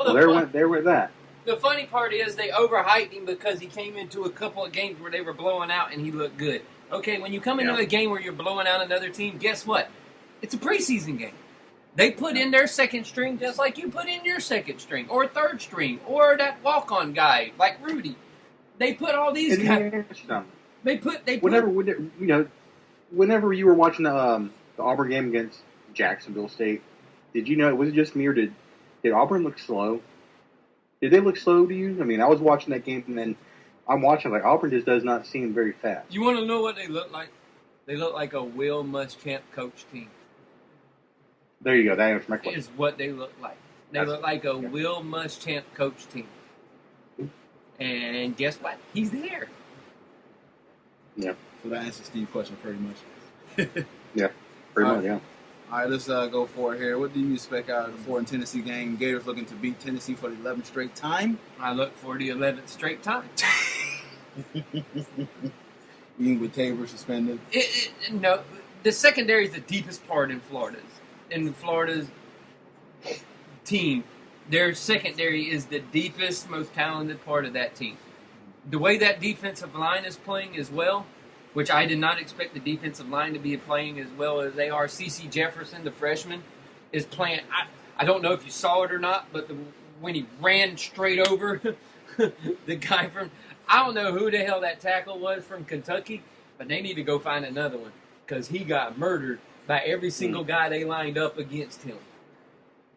Well, there went that. The funny part is they overhyped him because he came into a couple of games where they were blowing out and he looked good. Okay, when you come into a game where you're blowing out another team, guess what? It's a preseason game. They put in their second string just like you put in your second string or third string or that walk-on guy like Rudy. They put all these guys. They put. Whenever you were watching the Auburn game against Jacksonville State, did you know, was it just me or did Auburn look slow? Did they look slow to you? I mean, I was watching that game and then I'm watching like Auburn just does not seem very fast. You want to know what they look like? They look like a Will Muschamp coach team. There you go. That answers my question. Is what they look like. They look like a Will Muschamp coach team. And guess what? He's there. Yeah. So that answers Steve's question pretty much. Yeah, pretty much, yeah. All right, let's go for it here. What do you expect out of the Florida and Tennessee game? Gators looking to beat Tennessee for the 11th straight time. I look for the 11th straight time. Even with Tabor suspended? No, the secondary is the deepest part in Florida's. In Florida's team, their secondary is the deepest, most talented part of that team. The way that defensive line is playing as well, which I did not expect the defensive line to be playing as well as they are. C.C. Jefferson, the freshman, is playing. I don't know if you saw it or not, but when he ran straight over the guy from, I don't know who the hell that tackle was from Kentucky, but they need to go find another one because he got murdered by every single guy they lined up against him.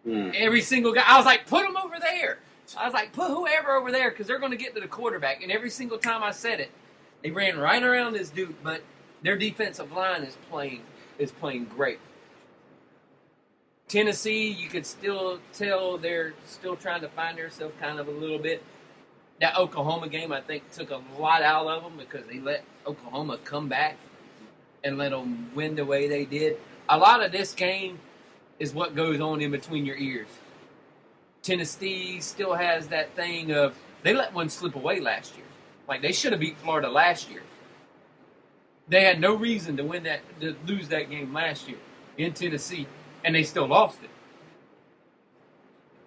Every single guy. I was like, put him over there. I was like, put whoever over there because they're going to get to the quarterback. And every single time I said it, they ran right around this dude. But their defensive line is playing great. Tennessee, you could still tell they're still trying to find themselves kind of a little bit. That Oklahoma game, I think, took a lot out of them because they let Oklahoma come back and let them win the way they did. A lot of this game is what goes on in between your ears. Tennessee still has that thing of, they let one slip away last year. Like, they should have beat Florida last year. They had no reason to lose that game last year in Tennessee, and they still lost it.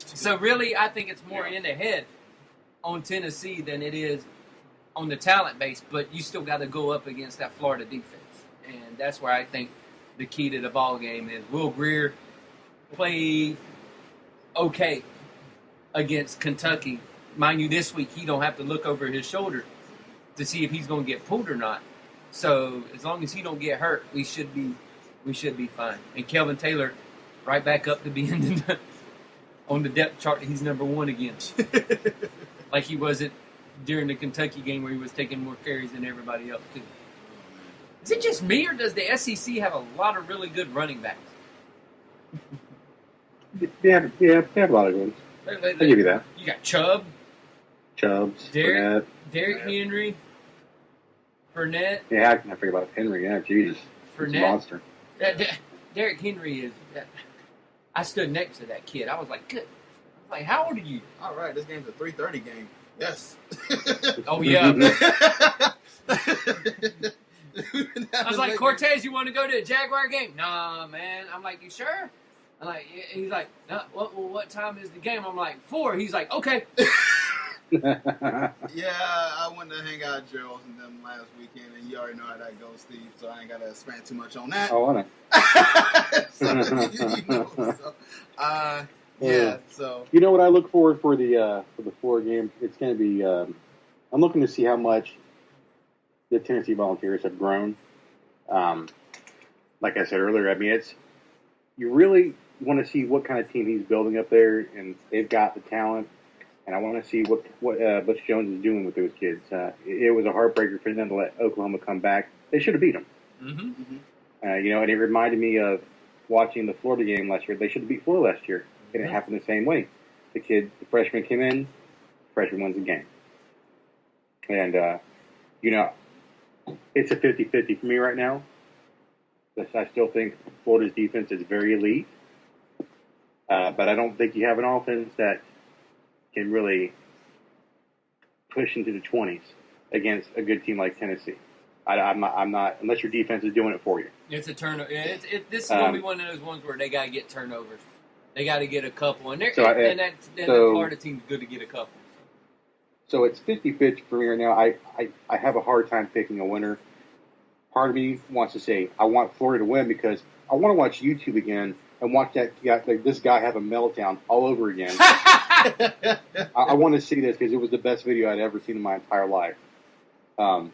So really, I think it's more in the head on Tennessee than it is on the talent base, but you still got to go up against that Florida defense. And that's where I think the key to the ball game is. Will Greer played okay against Kentucky. Mind you, this week he don't have to look over his shoulder to see if he's going to get pulled or not. So as long as he don't get hurt, we should be fine. And Kelvin Taylor, right back up to being on the depth chart, he's number one again, like he was during the Kentucky game where he was taking more carries than everybody else too. Is it just me, or does the SEC have a lot of really good running backs? Yeah, they have a lot of good ones. I'll give you that. You got Chubbs, Derrick Henry, Fournette. Yeah, I forget about Henry. Yeah, Jesus, Fournette, he's a monster. Derrick Henry is. I stood next to that kid. I was like, good. I was like, how old are you? All right, this game's a 3:30 game. Yes. Oh yeah. I was like, Cortez, you want to go to a Jaguar game? Nah, man. I'm like, you sure? I'm like, he's like, no, what time is the game? I'm like, 4. He's like, okay. Yeah, I went to hang out at Gerald's and them last weekend, and you already know how that goes, Steve, so I ain't got to expand too much on that. Oh, I know. Yeah, so. You know what I look for the Florida game? It's going to be, I'm looking to see how much the Tennessee Volunteers have grown. Like I said earlier, I mean, you really want to see what kind of team he's building up there, and they've got the talent. And I want to see what Butch Jones is doing with those kids. It was a heartbreaker for them to let Oklahoma come back. They should have beat them. Mm-hmm. And it reminded me of watching the Florida game last year. They should have beat Florida last year. And it happened the same way. The freshman came in, freshman wins the game. And, it's a 50-50 for me right now. I still think Florida's defense is very elite. But I don't think you have an offense that can really push into the 20s against a good team like Tennessee. I'm not unless your defense is doing it for you. It's a turnover. This is going to be one of those ones where they got to get turnovers. They got to get a couple, and the So Florida team's good to get a couple. So it's 50-50 for me right now. I have a hard time picking a winner. Part of me wants to say I want Florida to win because I want to watch YouTube again and watch this guy have a meltdown all over again. I want to see this because it was the best video I'd ever seen in my entire life. But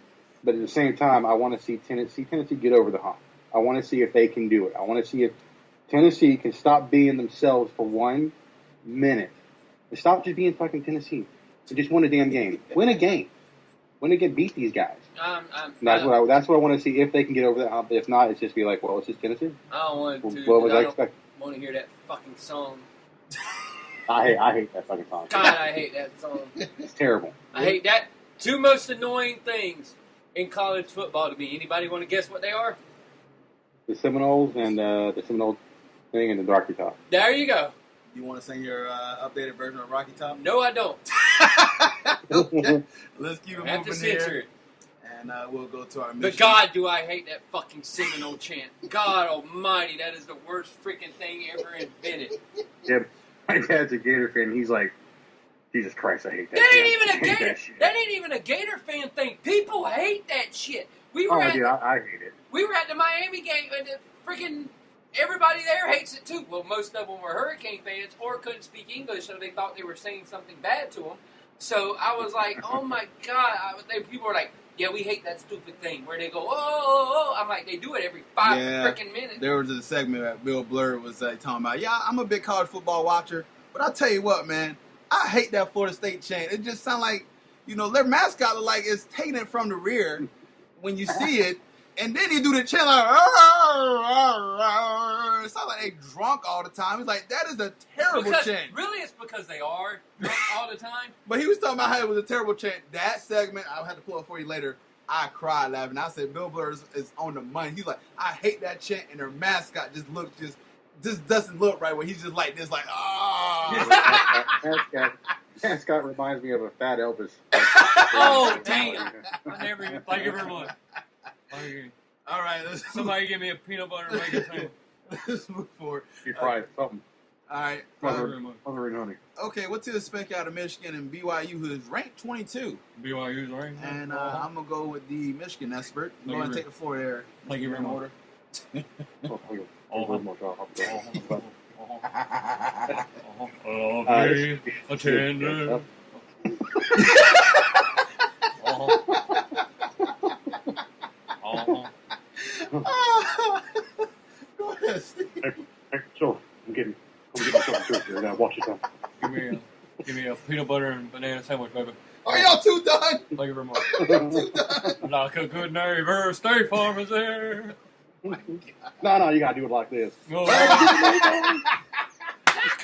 at the same time, I want to see Tennessee get over the hump. I want to see if they can do it. I want to see if Tennessee can stop being themselves for 1 minute and stop just being fucking Tennessee. And just win a damn game. Win a game. Win a game. Beat these guys. That's what I want to see if they can get over that hump. If not, it's just be like, well, it's just Tennessee. I don't want to. What was I expecting? Want to hear that fucking song. I hate that fucking song. God, I hate that song. It's terrible. I hate that. Two most annoying things in college football to me. Anybody want to guess what they are? The Seminoles and the Seminole thing and the Rocky Top. There you go. You want to sing your updated version of Rocky Top? No, I don't. Okay. Let's keep it I have to moving censor here. it. And we'll go to our mission. But God, do I hate that fucking Seminole chant. God almighty, that is the worst freaking thing ever invented. Yeah, my dad's a Gator fan. He's like, Jesus Christ, I hate that. That ain't even a Gator fan thing. People hate that shit. I hate it. We were at the Miami game, and freaking everybody there hates it too. Well, most of them were Hurricane fans or couldn't speak English, so they thought they were saying something bad to them. So I was like, oh my God. People were like, yeah, we hate that stupid thing. Where they go, oh. I'm like, they do it every 5 freaking minutes. There was a segment that Bill Blur was talking about, I'm a big college football watcher, but I'll tell you what, man, I hate that Florida State chant. It just sounds like, their mascot look like it's taking it from the rear when you see it. And then he do the chant like, it sounds like they drunk all the time. It's like, that is a terrible chant. Really, it's because they are drunk all the time. But he was talking about how it was a terrible chant. That segment, I'll have to pull it for you later. I cried laughing. I said, Bill Blur is on the money. He's like, I hate that chant, and their mascot just doesn't look right. Where he's just like this, like, Mascot reminds me of a fat Elvis. Oh, damn. I never even thank you very much. All right, somebody give me a peanut butter and make it thing. Let's move forward. You tried something. All right. Other than honey. Okay, what's to expect out of Michigan and BYU, who is ranked 22? BYU's ranked. And I'm going to go with the Michigan expert. Go ahead and take the floor there. Thank you very much. Attendant. Go ahead, Steve. So, I'm getting something here now. Watch yourself. Give me a peanut butter and banana sandwich, baby. Are y'all too done? Thank you very much. Too done. Like a good neighbor, State Farm is there. Oh No, you gotta do it like this. Oh. Like a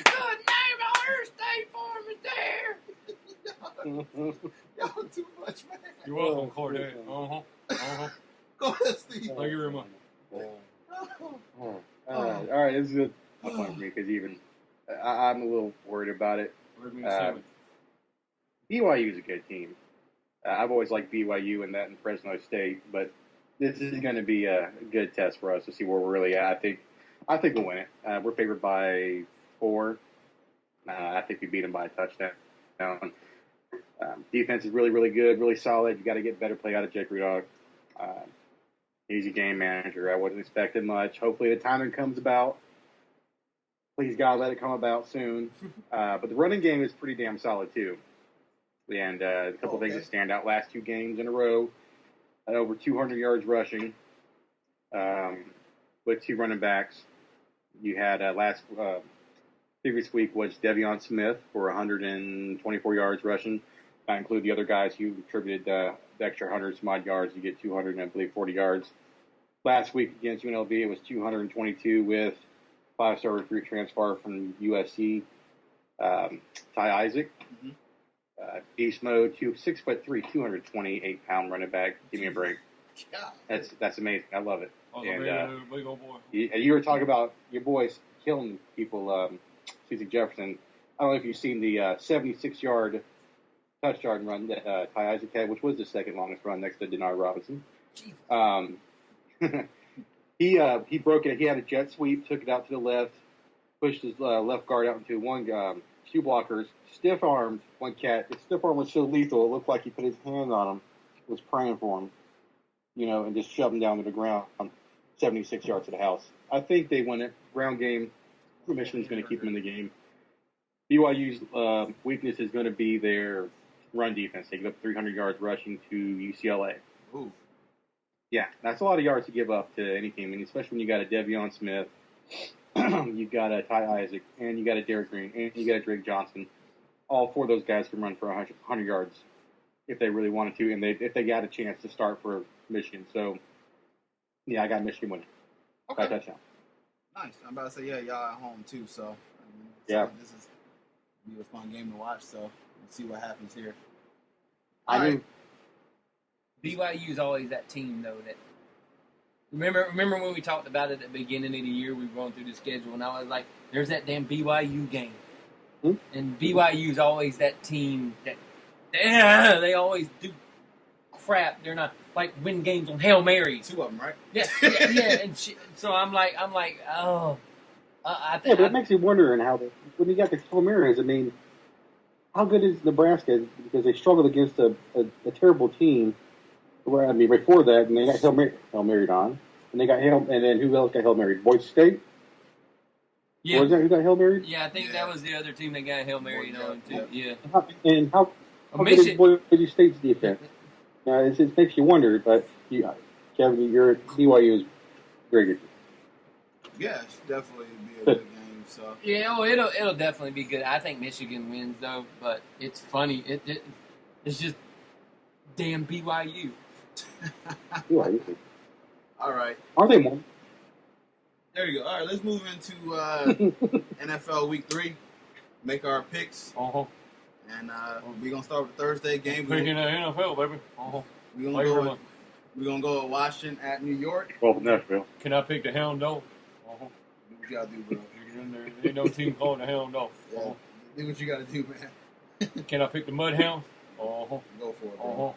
good neighbor, State Farm is there. Y'all too much, man. You're welcome, Corday. Go ahead, Steve. Thank you very much. All right, this is a tough one for me because I'm a little worried about it. BYU is a good team. I've always liked BYU and that in Fresno State, but this is going to be a good test for us to see where we're really at. I think we'll win it. We're favored by 4. I think we beat them by a touchdown. Defense is really, really good, really solid. You got to get better play out of Jake Rudolph. He's a game manager. I wasn't expecting much. Hopefully the timing comes about. Please, God, let it come about soon. But the running game is pretty damn solid, too. And a couple things that stand out. Last 2 games in a row, over 200 yards rushing with 2 running backs. You had previous week was Devion Smith for 124 yards rushing. I include the other guys who contributed the extra 100-some-odd yards. You get 200 and I believe 40 yards. Last week against UNLV, it was 222 with 5-star recruit transfer from USC, Ty Isaac. Mm-hmm. Beast mode, 6'3", 228-pound running back. Give me a break. God. That's amazing. I love it. Big old boy. You were talking about your boys killing people. Susie Jefferson. I don't know if you've seen the 76-yard touchdown run that Ty Isaac had, which was the second longest run next to Denard Robinson. He broke it. He had a jet sweep, took it out to the left, pushed his left guard out into one two blockers, stiff armed one cat. His stiff arm was so lethal, it looked like he put his hand on him, was praying for him, and just shoved him down to the ground, 76 yards to the house. I think they win it. Ground game. Michigan's going to keep them in the game. BYU's weakness is going to be their run defense. They give up 300 yards rushing to UCLA. Ooh. Yeah, that's a lot of yards to give up to any team, and especially when you got a Devion Smith, you've got a Ty Isaac, and you got a Derek Green, and you got a Drake Johnson. All four of those guys can run for 100 yards if they really wanted to, and if they got a chance to start for Michigan. So, yeah, I got Michigan winning. Okay. By touchdown. Nice. I'm about to say, yeah, y'all at home too, so yeah, this is be a fun game to watch. So we'll see what happens here. I do. BYU's always that team though that. Remember when we talked about it at the beginning of the year? We were going through the schedule, and I was like, "There's that damn BYU game," and BYU's always that team that they always do crap. They're not like win games on Hail Marys. Two of them, right? Yeah. And so I'm like, oh. But it makes you wonder when you got the Hail Marys, I mean, how good is Nebraska? Because they struggled against a terrible team. Well, I mean, before that, and they got Hail Married on, and they got and then who else got Hail Married? Boise State. Yeah. Was that who got Hail Married? Yeah, I think that was the other team that got Hail Married on too. Yeah. And how good is Boise State's defense? It makes you wonder, but Kevin, your BYU is very good. Yeah, it's definitely be a good game. So yeah, it'll definitely be good. I think Michigan wins though, but it's funny. It's just damn BYU. BYU. All right. Aren't they more? There you go. All right, let's move into NFL Week 3. Make our picks. Uh-huh. And we're gonna start with the Thursday game. Picking the NFL, baby. Uh-huh. We're gonna go with Washington at New York. Well, Nashville. Can I pick the Hound Dog? Do what you gotta do, bro. There ain't no team called the Hound Dog. Yeah. Do what you gotta do, man. Can I pick the Mudhounds? Uh-huh. Go for it, bro.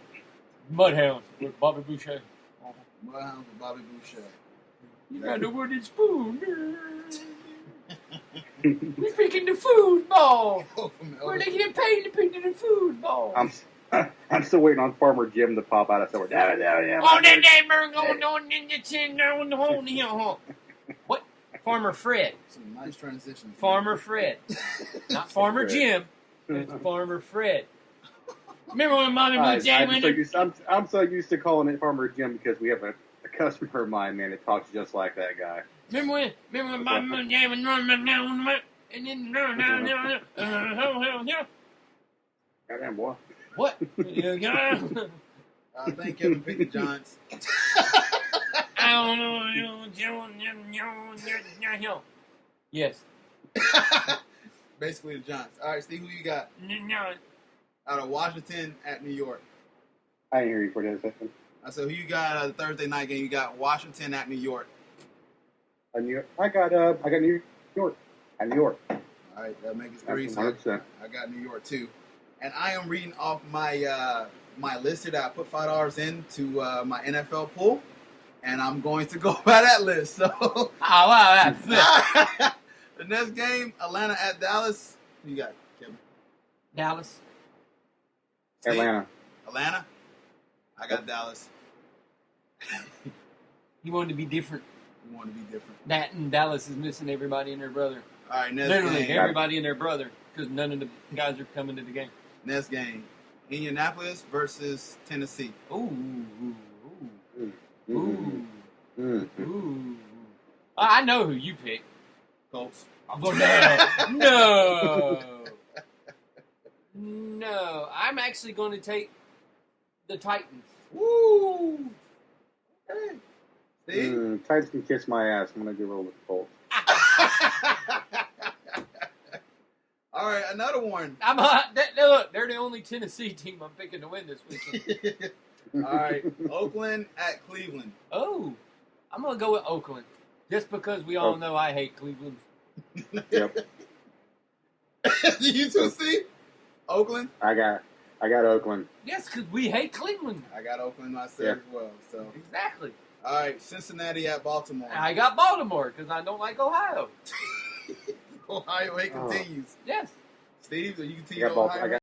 Mudhounds with Bobby Boucher. Mudhounds with Bobby Boucher. You got the wooden spoon. We're picking the foosball. Where they get paid to pick the foosball. I'm still waiting on Farmer Jim to pop out of somewhere. Oh, that neighbor going on in the chin down the hole in here. What? Farmer Fred. Some nice transition. Farmer Fred. Not Farmer Jim. It's Farmer Fred. Remember when Mother Blue Jay went I'm so used to calling it Farmer Jim because we have a customer of mine, man, that talks just like that guy. Remember when Mother Blue Jay went and then Goddamn boy. What? I think Kevin picked the Giants. I don't know. Yes. Basically the Giants. All right, Steve, who you got? Out of Washington at New York. I didn't hear you for that second. I said, who you got out of the Thursday night game? You got Washington at New York. I got New York. At New York. All right, that makes it 3. So I got New York too. And I am reading off my my list that I put $5 into my NFL pool, and I'm going to go by that list. So, oh wow, that's the next game, Atlanta at Dallas. Who you got, Kevin? Dallas. Steve? Atlanta. I got Dallas. You wanted to be different. You want to be different. That and Dallas is missing everybody and their brother. All right, next Literally game. everybody and their brother because none of the guys are coming to the game. Next game, Indianapolis versus Tennessee. Ooh. I know who you pick. Colts. No. I'm actually going to take the Titans. Woo! Okay. Steve? Titans can kiss my ass. I'm going to roll with the Colts. All right, another one. Look, they're the only Tennessee team I'm picking to win this weekend. All right, Oakland at Cleveland. Oh, I'm going to go with Oakland. Just because we all know I hate Cleveland. Yep. You too, Steve? Oakland? I got Oakland. Yes, because we hate Cleveland. I got Oakland myself as well. So exactly. All right, Cincinnati at Baltimore. I got Baltimore because I don't like Ohio. Ohio hate Oh. continues. Yes. Steve, are you I continue got both. Ohio I got